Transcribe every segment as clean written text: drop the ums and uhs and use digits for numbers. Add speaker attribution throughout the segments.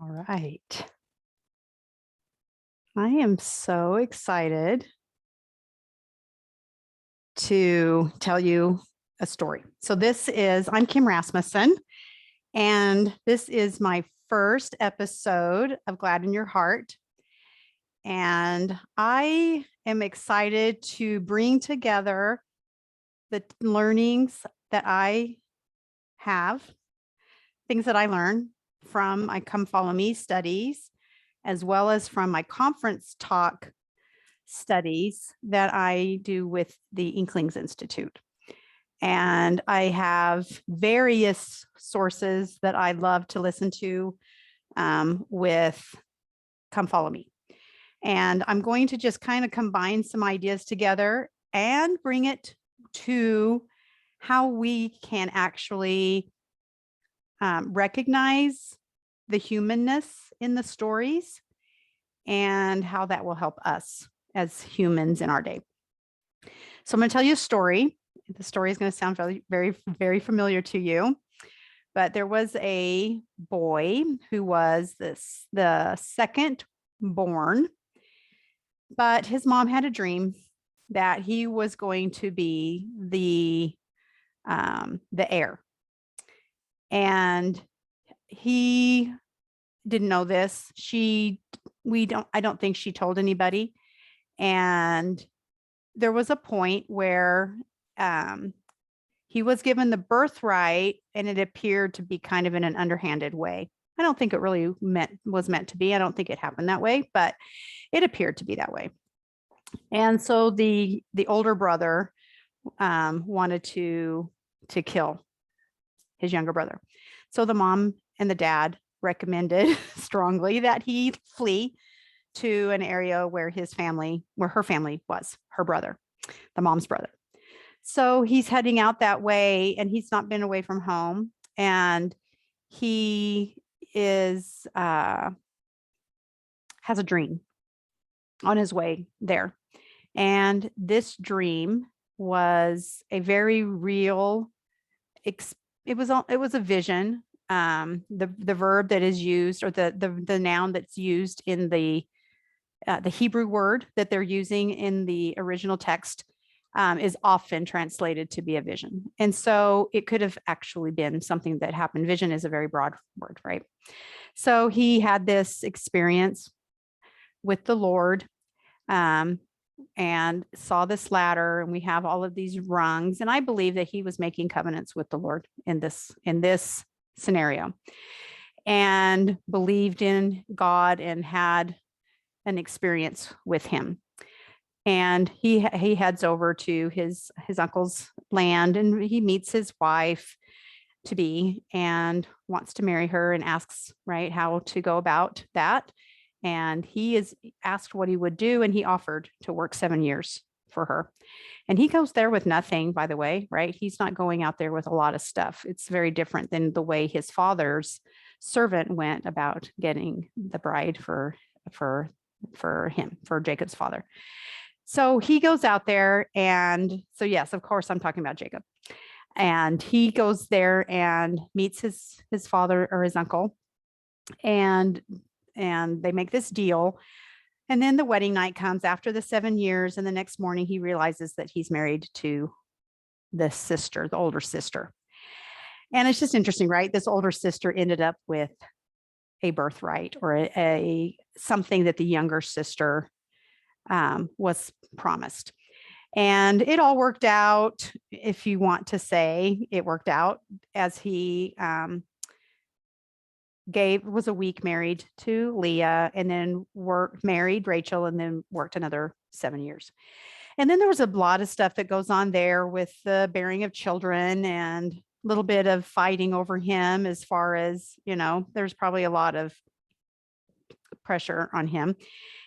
Speaker 1: All right. I am so excited to tell you a story. So I'm Kim Rasmussen, and this is my first episode of Glad in Your Heart. And I am excited to bring together the learnings that I have, things that I learn from my Come Follow Me studies, as well as from my conference talk studies that I do with the Inklings Institute. And I have various sources that I love to listen to with Come Follow Me. And I'm going to just kind of combine some ideas together and bring it to how we can actually recognize the humanness in the stories and how that will help us as humans in our day. So I'm going to tell you a story. The story is going to sound very, very, very familiar to you. But there was a boy who was the second born, but his mom had a dream that he was going to be the heir. And he didn't know this. I don't think she told anybody. And there was a point where he was given the birthright, and it appeared to be kind of in an underhanded way. I don't think it really was meant to be. I don't think it happened that way, but it appeared to be that way. And so the older brother wanted to kill his younger brother. So the mom and the dad recommended strongly that he flee to an area where her family was, her brother, the mom's brother. So he's heading out that way, and he's not been away from home, and he is has a dream on his way there. And this dream was a very real it was a vision. The verb that is used, or the noun that's used in the Hebrew word that they're using in the original text is often translated to be a vision. And so it could have actually been something that happened. Vision is a very broad word, right? So he had this experience with the Lord and saw this ladder, and we have all of these rungs. And I believe that he was making covenants with the Lord in this scenario, and believed in God and had an experience with him. And he heads over to his uncle's land, and he meets his wife to be and wants to marry her, and asks, right, how to go about that. And he is asked what he would do, and he offered to work 7 years for her. And he goes there with nothing, by the way, right? He's not going out there with a lot of stuff. It's very different than the way his father's servant went about getting the bride for him, for Jacob's father. So he goes out there, and so yes, of course, I'm talking about Jacob. And he goes there and meets his father, or his uncle, and they make this deal. And then the wedding night comes after the 7 years, and the next morning he realizes that he's married to the older sister. And it's just interesting, right? This older sister ended up with a birthright, or a something that the younger sister was promised. And it all worked out, if you want to say it worked out, as he was a week married to Leah, and then married Rachel, and then worked another 7 years. And then there was a lot of stuff that goes on there with the bearing of children, and a little bit of fighting over him, as far as, there's probably a lot of pressure on him.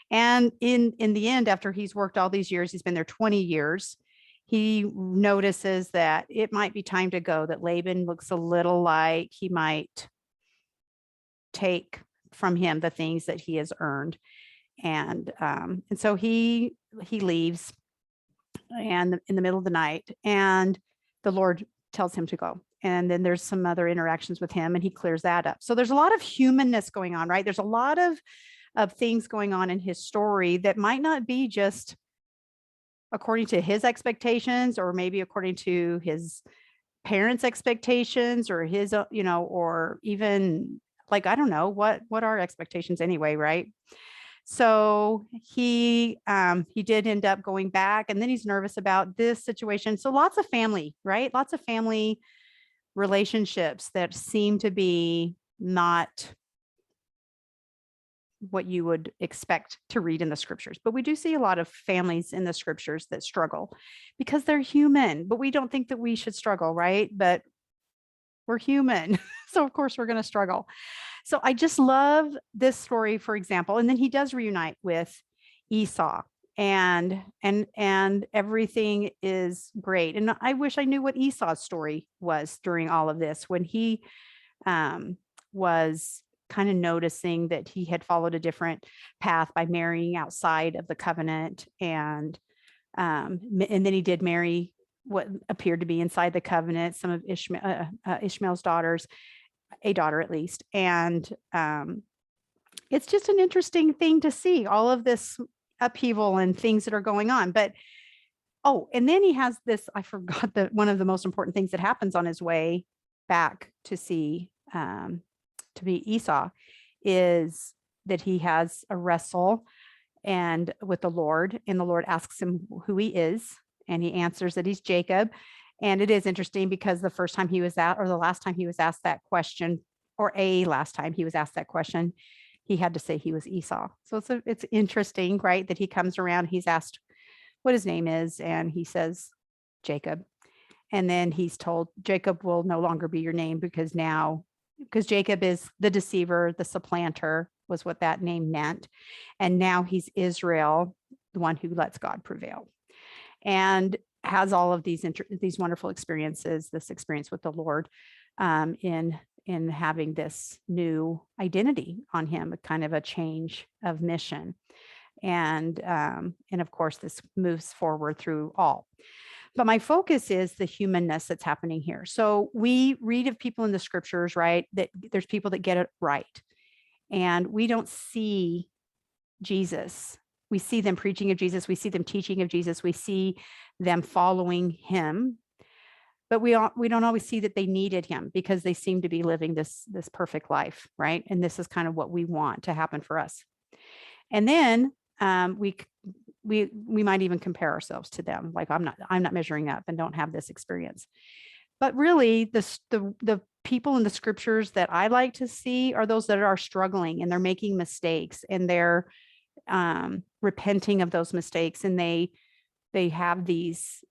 Speaker 1: And in the end, after he's worked all these years, he's been there 20 years, he notices that it might be time to go, that Laban looks a little like he might take from him the things that he has earned. And so he leaves, and in the middle of the night, and the Lord tells him to go. and then there's some other interactions with him, and he clears that up. So there's a lot of humanness going on, right? There's a lot of things going on in his story that might not be just according to his expectations, or maybe according to his parents' expectations, or his, or even like, I don't know what are expectations anyway, right? So he did end up going back, and then he's nervous about this situation. So lots of family, right? Lots of family relationships that seem to be not what you would expect to read in the scriptures. But we do see a lot of families in the scriptures that struggle because they're human, but we don't think that we should struggle, right? But we're human. So of course we're going to struggle. So I just love this story, for example. And then he does reunite with Esau, and everything is great. And I wish I knew what Esau's story was during all of this, when he was kind of noticing that he had followed a different path by marrying outside of the covenant, and then he did marry what appeared to be inside the covenant, some of Ishmael's daughters, a daughter at least. And it's just an interesting thing to see all of this upheaval and things that are going on. But and then he has this, I forgot that one of the most important things that happens on his way back to see to be Esau is that he has a wrestle and with the Lord, and the Lord asks him who he is, and he answers that he's Jacob. And it is interesting because the first time he was or the last time he was asked that question, or last time he was asked that question, he had to say he was Esau. So it's interesting, right? That he comes around, he's asked what his name is, and he says Jacob. And then he's told Jacob will no longer be your name, because Jacob is the deceiver, the supplanter was what that name meant. And now he's Israel, the one who lets God prevail, and has all of these wonderful experiences, this experience with the Lord, in having this new identity on him, a kind of a change of mission. And of course, this moves forward through all. But my focus is the humanness that's happening here. So we read of people in the scriptures, right, that there's people that get it right. And we don't see Jesus. We see them preaching of Jesus. We see them teaching of Jesus. We see them following him. But we don't always see that they needed him, because they seem to be living this perfect life, right? And this is kind of what we want to happen for us. And then we might even compare ourselves to them, like I'm not measuring up and don't have this experience. But really, the people in the scriptures that I like to see are those that are struggling, and they're making mistakes, and they're repenting of those mistakes, and they have these.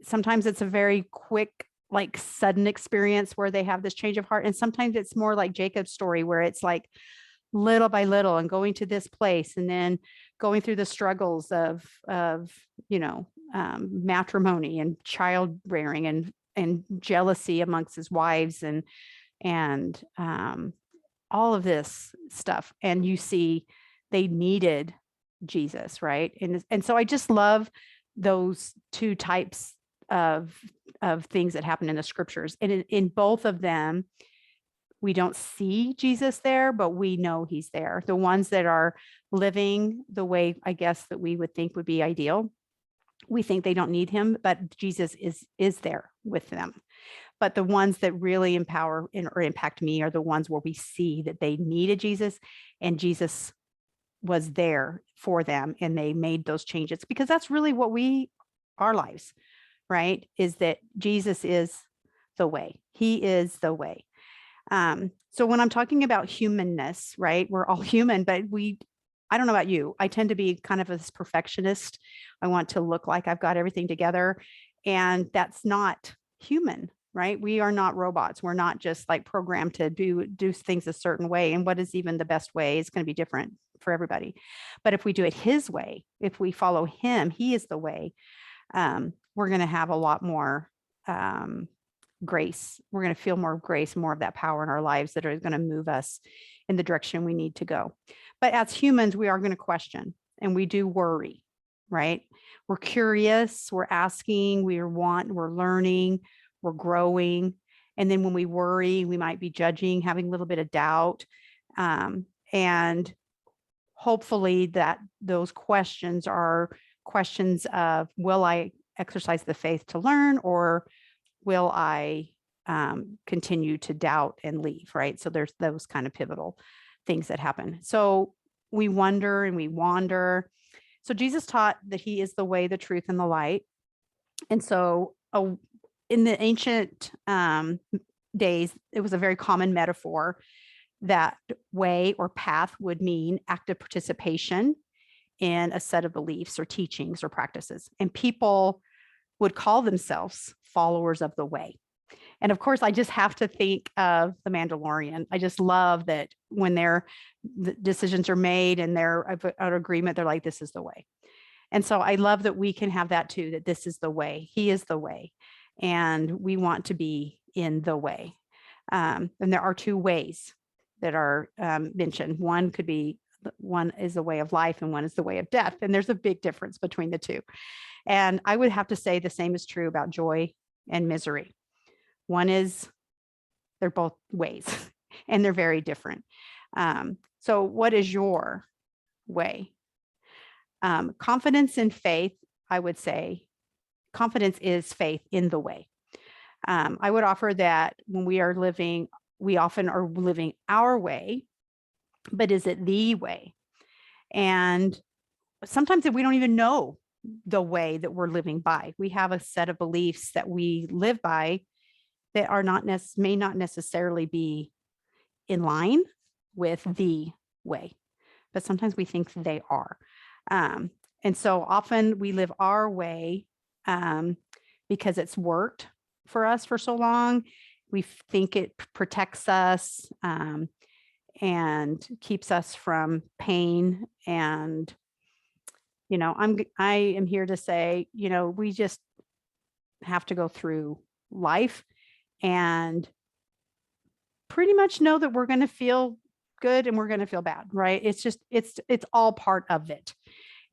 Speaker 1: Sometimes it's a very quick, like sudden experience where they have this change of heart, and sometimes it's more like Jacob's story, where it's like little by little, and going to this place, and then going through the struggles of matrimony and child rearing and jealousy amongst his wives, and all of this stuff. And you see they needed Jesus, right? And so I just love those two types of things that happen in the scriptures. And in both of them, we don't see Jesus there, but we know he's there. The ones that are living the way, I guess, that we would think would be ideal, we think they don't need him, but Jesus is there with them. But the ones that really empower or impact me are the ones where we see that they needed Jesus, and Jesus was there for them, and they made those changes, because that's really what our lives, right? Is that Jesus is the way. He is the way. So when I'm talking about humanness, right, we're all human, but I don't know about you, I tend to be kind of a perfectionist. I want to look like I've got everything together, and that's not human, right? We are not robots. We're not just like programmed to do things a certain way. And what is even the best way is going to be different for everybody. But if we do it his way, if we follow him, he is the way, we're going to have a lot more grace. We're going to feel more grace, more of that power in our lives that are going to move us in the direction we need to go. But as humans, we are going to question, and we do worry, right? We're curious, we're asking, we're learning, we're growing. And then when we worry, we might be judging, having a little bit of doubt. And hopefully that those questions are questions of, will I exercise the faith to learn, or will I continue to doubt and leave, right? So there's those kind of pivotal things that happen. So we wonder and we wander. So Jesus taught that he is the way, the truth, and the light. And so in the ancient days, it was a very common metaphor that way or path would mean active participation in a set of beliefs or teachings or practices. And people would call themselves followers of the way. And of course, I just have to think of The Mandalorian. I just love that when the decisions are made and they're an agreement, they're like, this is the way. And so I love that we can have that too, that this is the way. He is the way. And we want to be in the way. And there are two ways that are mentioned. One is the way of life and one is the way of death. And there's a big difference between the two. And I would have to say the same is true about joy and misery. They're both ways and they're very different. So what is your way? Confidence in faith, I would say, confidence is faith in the way. I would offer that when we often are living our way, but is it the way? And sometimes we don't even know the way that we're living by. We have a set of beliefs that we live by that are may not necessarily be in line with the way, but sometimes we think they are. And so often we live our way because it's worked for us for so long. We think it protects us and keeps us from pain. And, I am here to say, we just have to go through life and pretty much know that we're going to feel good and we're going to feel bad, right? It's all part of it.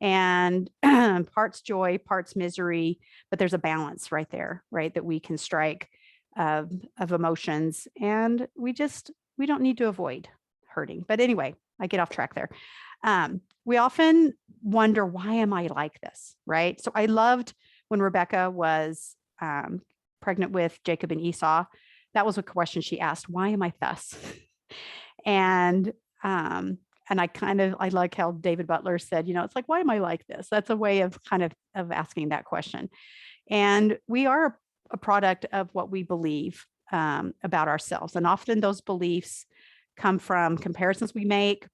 Speaker 1: And parts joy, parts misery, but there's a balance right there, right? That we can strike of emotions, and we don't need to avoid hurting. But anyway, I get off track there. We often wonder, why am I like this, right? So I loved when Rebecca was pregnant with Jacob and Esau. That was a question she asked, why am I thus? And I like how David Butler said, it's like, why am I like this? That's a way of kind of asking that question. And we are a product of what we believe about ourselves. And often those beliefs come from comparisons we make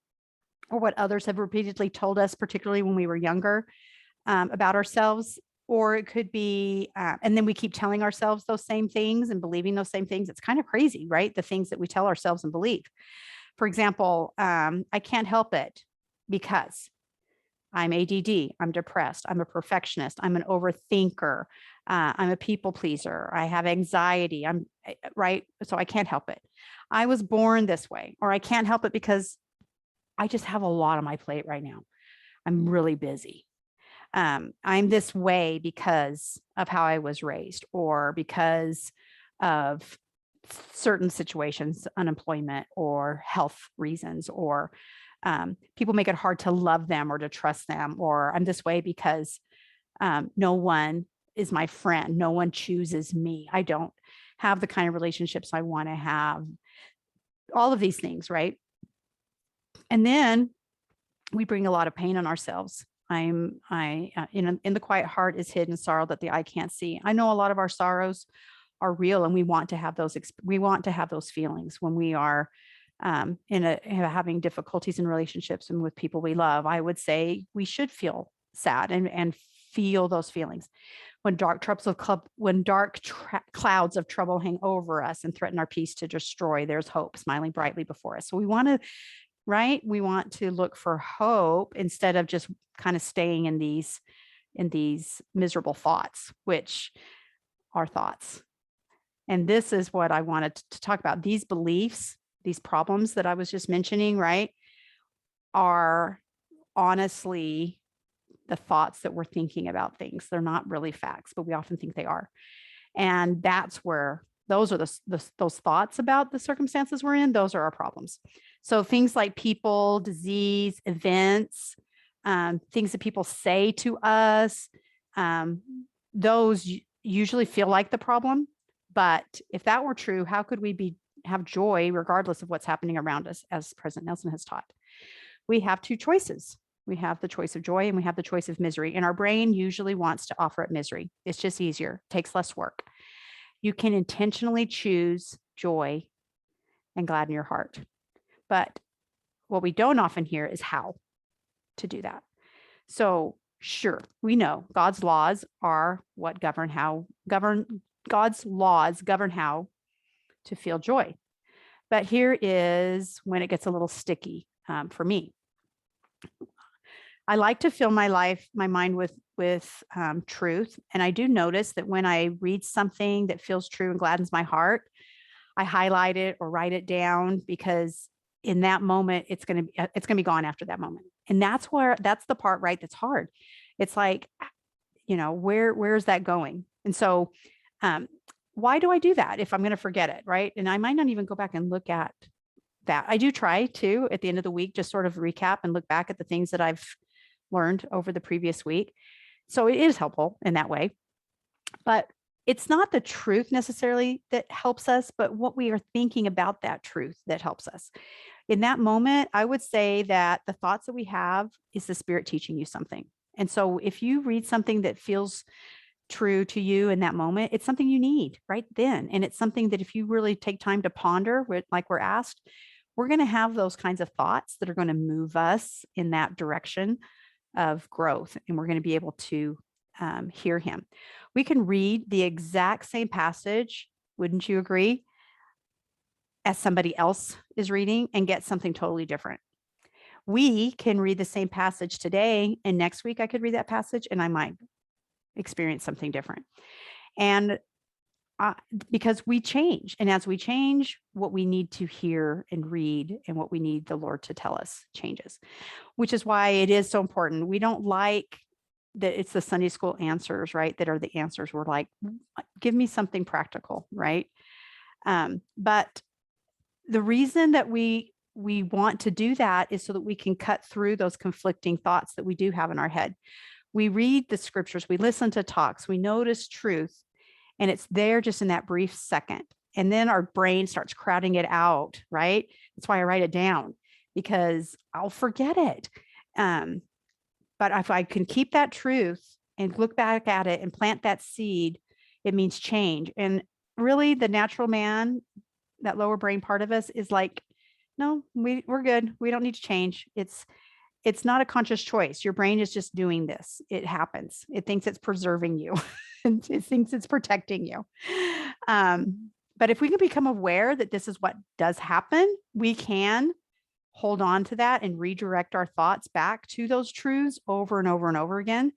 Speaker 1: or what others have repeatedly told us, particularly when we were younger, about ourselves. Or it could be, and then we keep telling ourselves those same things and believing those same things. It's kind of crazy, right? The things that we tell ourselves and believe. For example, I can't help it because I'm ADD, I'm depressed, I'm a perfectionist, I'm an overthinker, I'm a people pleaser, I have anxiety, right? So I can't help it. I was born this way, or I can't help it because I just have a lot on my plate right now. I'm really busy. I'm this way because of how I was raised, or because of certain situations, unemployment or health reasons, or people make it hard to love them or to trust them, or I'm this way because no one is my friend. No one chooses me. I don't have the kind of relationships I want to have. All of these things, right? And then we bring a lot of pain on ourselves. In the quiet heart is hidden sorrow that the eye can't see. I know a lot of our sorrows are real, and we want to have those feelings when we are having difficulties in relationships and with people we love. I would say we should feel sad and feel those feelings. When dark clouds of trouble hang over us and threaten our peace to destroy, there's hope smiling brightly before us. So we want to, right? We want to look for hope instead of just kind of staying in these miserable thoughts, which are thoughts. And this is what I wanted to talk about. These beliefs, these problems that I was just mentioning, right, are honestly the thoughts that we're thinking about things. They're not really facts, but we often think they are. And that's where Those are those thoughts about the circumstances we're in. Those are our problems. So things like people, disease, events, things that people say to us, those usually feel like the problem. But if that were true, how could we have joy regardless of what's happening around us, as President Nelson has taught? We have two choices. We have the choice of joy and we have the choice of misery. And our brain usually wants to offer up misery. It's just easier, takes less work. You can intentionally choose joy and gladden your heart. But what we don't often hear is how to do that. So sure, we know God's laws are what God's laws govern how to feel joy. But here is when it gets a little sticky for me. I like to fill my mind with truth. And I do notice that when I read something that feels true and gladdens my heart, I highlight it or write it down, because in that moment, it's going to be gone after that moment. And that's the part, right, that's hard. It's like, where's that going? And so why do I do that if I'm going to forget it, right? And I might not even go back and look at that. I do try to, at the end of the week, just sort of recap and look back at the things that I've learned over the previous week. So it is helpful in that way. But it's not the truth necessarily that helps us, but what we are thinking about that truth that helps us. In that moment, I would say that the thoughts that we have is the Spirit teaching you something. And so if you read something that feels true to you in that moment, it's something you need right then. And it's something that if you really take time to ponder, like we're asked, we're going to have those kinds of thoughts that are going to move us in that direction of growth. And we're going to be able to hear him. We can read the exact same passage, wouldn't you agree, as somebody else is reading and get something totally different. We can read the same passage today, and next week I could read that passage and I might experience something different. And because we change, and as we change, what we need to hear and read and what we need the Lord to tell us changes, which is why it is so important. We don't like that it's the Sunday school answers, right, that are the answers. We're like, give me something practical, right? But the reason that we want to do that is so that we can cut through those conflicting thoughts that we do have in our head. We read the scriptures, we listen to talks, we notice truth, and it's there just in that brief second. And then our brain starts crowding it out, right? That's why I write it down, because I'll forget it. But if I can keep that truth and look back at it and plant that seed, it means change. And really the natural man, that lower brain part of us, is like, no, we're good. We don't need to change. It's not a conscious choice. Your brain is just doing this. It happens. It thinks it's preserving you. It thinks it's protecting you. But if we can become aware that this is what does happen, we can hold on to that and redirect our thoughts back to those truths over and over and over again,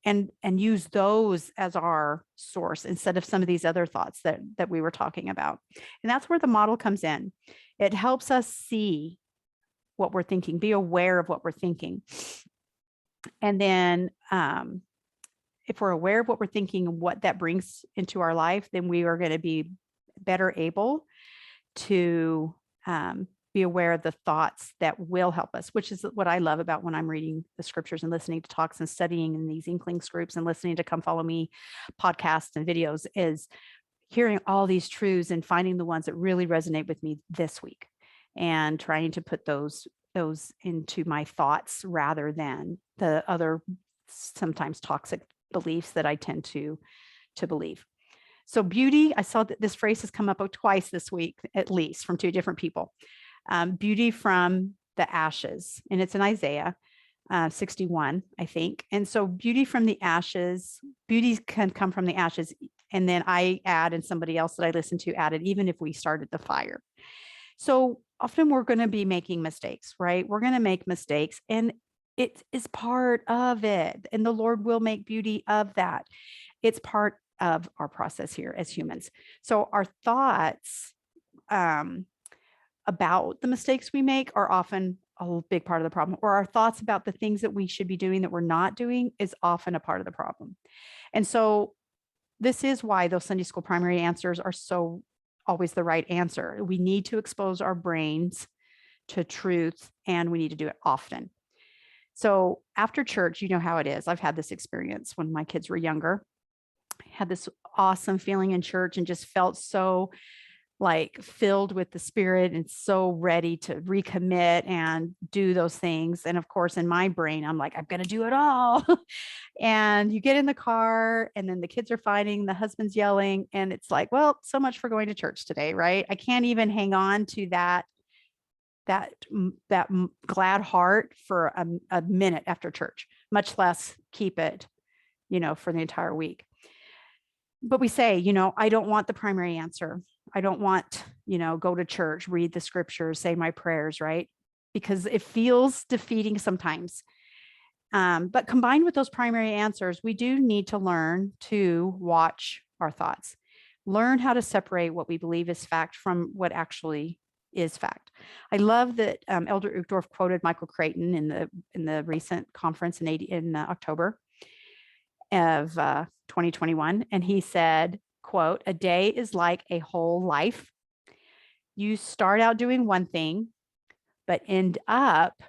Speaker 1: and use those as our source instead of some of these other thoughts that we were talking about. And that's where the model comes in. It helps us see what we're thinking, be aware of what we're thinking. And then if we're aware of what we're thinking and what that brings into our life, then we are going to be better able to be aware of the thoughts that will help us, which is what I love about when I'm reading the scriptures and listening to talks and studying in these Inklings groups and listening to Come Follow Me podcasts and videos, is hearing all these truths and finding the ones that really resonate with me this week and trying to put those into my thoughts rather than the other sometimes toxic beliefs that I tend to believe. So beauty, I saw that this phrase has come up twice this week, at least from two different people. Beauty from the ashes, and it's in Isaiah 61, I think. And so beauty from the ashes, beauty can come from the ashes. And then I add, and somebody else that I listened to added, even if we started the fire. So often we're going to be making mistakes, right? We're going to make mistakes, and it is part of it. And the Lord will make beauty of that. It's part of our process here as humans. So our thoughts about the mistakes we make are often a big part of the problem, or our thoughts about the things that we should be doing that we're not doing is often a part of the problem. And so this is why those Sunday school primary answers are so always the right answer. We need to expose our brains to truth, and we need to do it often. So after church, you know how it is. I've had this experience when my kids were younger. I had this awesome feeling in church and just felt so like filled with the Spirit and so ready to recommit and do those things. And of course, in my brain, I'm like, I'm going to do it all. And you get in the car, and then the kids are fighting, the husband's yelling, and it's like, well, so much for going to church today, right? I can't even hang on to that glad heart for a minute after church, much less keep it, for the entire week. But we say, I don't want the primary answer. I don't want, go to church, read the scriptures, say my prayers, right? Because it feels defeating sometimes. But combined with those primary answers, we do need to learn to watch our thoughts, learn how to separate what we believe is fact from what actually is fact. I love that Elder Uchtdorf quoted Michael Creighton in the recent conference in October of 2021, and he said, quote, "A day is like a whole life. You start out doing one thing, but end up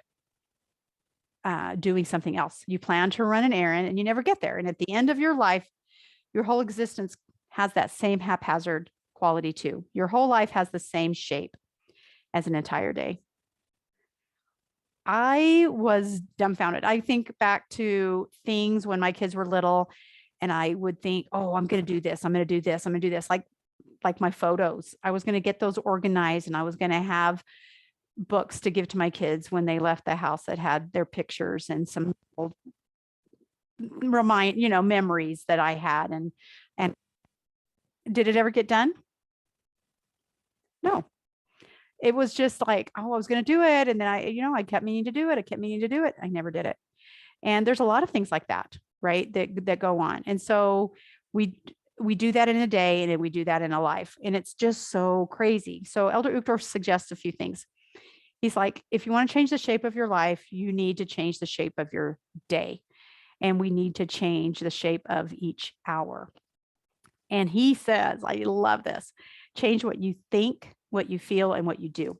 Speaker 1: doing something else. You plan to run an errand and you never get there. And at the end of your life, your whole existence has that same haphazard quality too. Your whole life has the same shape as an entire day." I was dumbfounded. I think back to things when my kids were little, and I would think, oh, I'm going to do this. I'm going to do this. I'm going to do this. Like my photos. I was going to get those organized, and I was going to have books to give to my kids when they left the house that had their pictures and some old memories that I had. And did it ever get done? No. It was just like, oh, I was going to do it. And then I kept meaning to do it. I kept meaning to do it. I never did it. And there's a lot of things like that, right? That go on. And so we do that in a day, and then we do that in a life. And it's just so crazy. So Elder Uchtdorf suggests a few things. He's like, if you want to change the shape of your life, you need to change the shape of your day. And we need to change the shape of each hour. And he says, I love this, change what you think, what you feel, and what you do.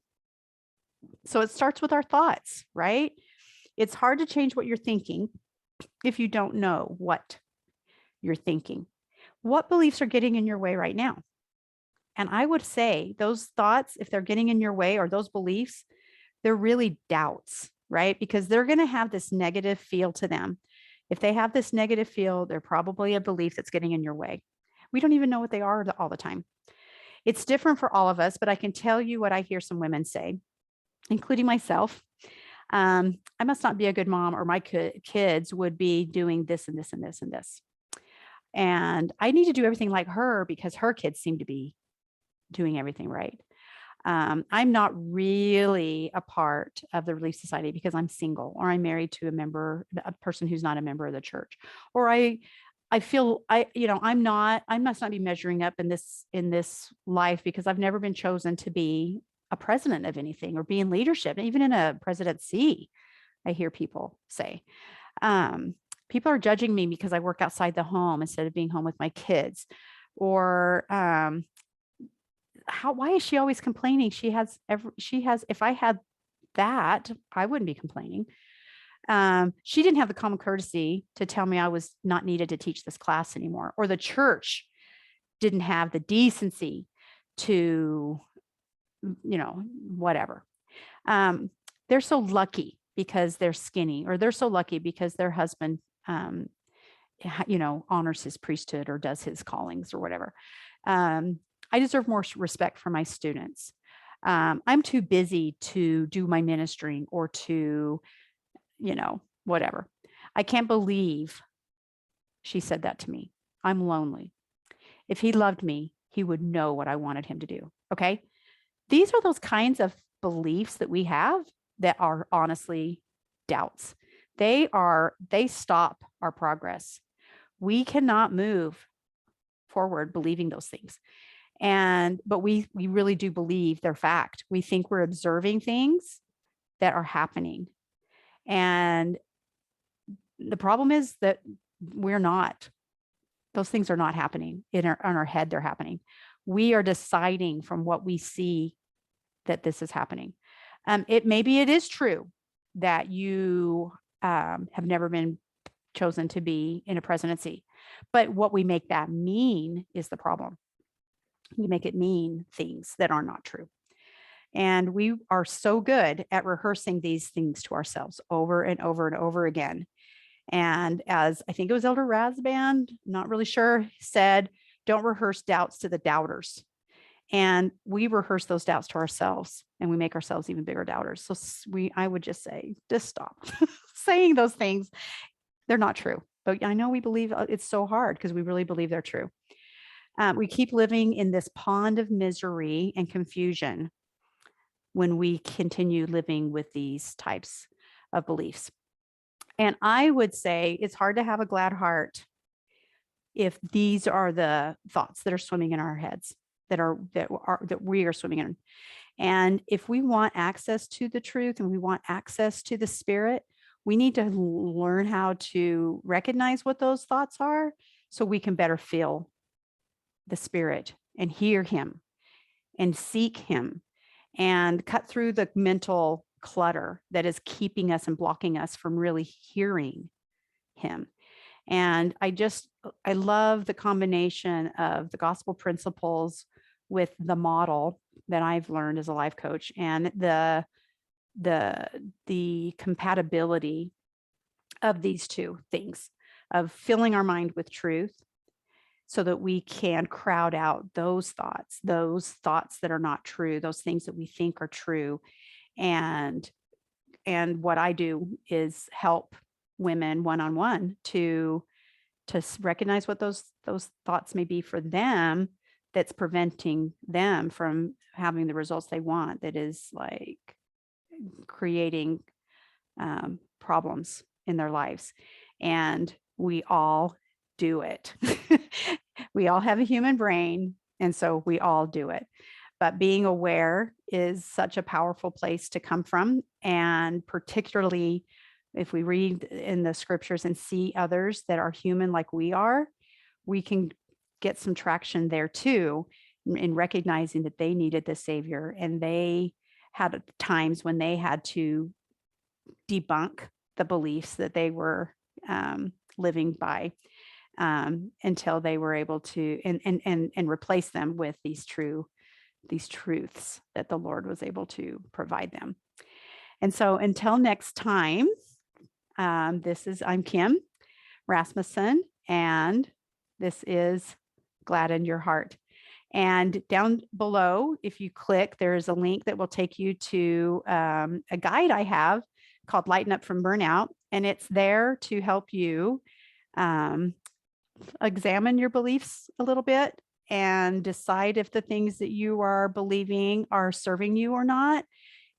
Speaker 1: So it starts with our thoughts, right? It's hard to change what you're thinking if you don't know what you're thinking. What beliefs are getting in your way right now? And I would say those thoughts, if they're getting in your way, or those beliefs, they're really doubts, right? Because they're going to have this negative feel to them. If they have this negative feel, they're probably a belief that's getting in your way. We don't even know what they are all the time. It's different for all of us, but I can tell you what I hear some women say, including myself. I must not be a good mom, or my kids would be doing this and this and this and this. And I need to do everything like her because her kids seem to be doing everything right. I'm not really a part of the Relief Society because I'm single, or I'm married to a person who's not a member of the church, or I feel I must not be measuring up in this life because I've never been chosen to be a president of anything or be in leadership, even in a presidency. I hear people say, people are judging me because I work outside the home instead of being home with my kids, or why is she always complaining? She has, if I had that, I wouldn't be complaining. She didn't have the common courtesy to tell me I was not needed to teach this class anymore, or the church didn't have the decency to, whatever. They're so lucky because they're skinny, or they're so lucky because their husband, honors his priesthood or does his callings or whatever. I deserve more respect for my students. I'm too busy to do my ministering or to, whatever. I can't believe she said that to me. I'm lonely. If he loved me, he would know what I wanted him to do. Okay. These are those kinds of beliefs that we have that are honestly doubts. They stop our progress. We cannot move forward believing those things. But we really do believe they're fact. We think we're observing things that are happening. And the problem is that we're not. Those things are not happening in our head. They're happening. We are deciding from what we see that this is happening. Maybe it is true that you have never been chosen to be in a presidency, but what we make that mean is the problem. We make it mean things that are not true. And we are so good at rehearsing these things to ourselves over and over and over again. And as I think it was Elder Razband, not really sure, said, don't rehearse doubts to the doubters. And we rehearse those doubts to ourselves, and we make ourselves even bigger doubters. So I would just say, just stop saying those things. They're not true. But I know we believe it's so hard because we really believe they're true. We keep living in this pond of misery and confusion when we continue living with these types of beliefs. And I would say it's hard to have a glad heart if these are the thoughts that are swimming in our heads, that we are swimming in. And if we want access to the truth and we want access to the Spirit, we need to learn how to recognize what those thoughts are so we can better feel the Spirit and hear Him and seek Him and cut through the mental clutter that is keeping us and blocking us from really hearing Him. And I love the combination of the gospel principles with the model that I've learned as a life coach and the compatibility of these two things, of filling our mind with truth so that we can crowd out those thoughts that are not true, those things that we think are true. And what I do is help women one-on-one to recognize what those thoughts may be for them that's preventing them from having the results they want, that is like creating problems in their lives. And we all do it. We all have a human brain, and so we all do it. But being aware is such a powerful place to come from. And particularly if we read in the scriptures and see others that are human like we are, we can get some traction there too, in recognizing that they needed the Savior, and they had times when they had to debunk the beliefs that they were living by, until they were able to and replace them with these truths that the Lord was able to provide them. And so until next time, I'm Kim Rasmussen, and this is Gladden Your Heart. And down below, if you click, there's a link that will take you to a guide I have called Lighten Up from Burnout. And it's there to help you examine your beliefs a little bit and decide if the things that you are believing are serving you or not,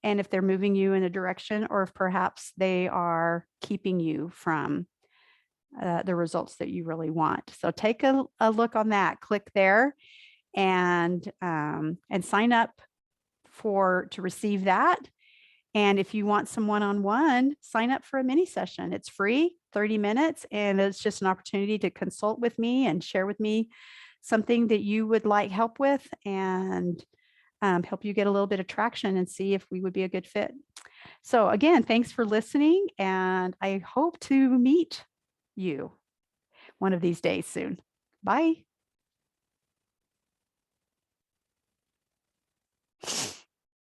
Speaker 1: and if they're moving you in a direction, or if perhaps they are keeping you from the results that you really want. So take a look on that, click there, and sign up to receive that. And if you want some one-on-one, sign up for a mini session. It's free, 30 minutes, and it's just an opportunity to consult with me and share with me something that you would like help with, and help you get a little bit of traction and see if we would be a good fit. So again, thanks for listening, and I hope to meet you one of these days soon. Bye.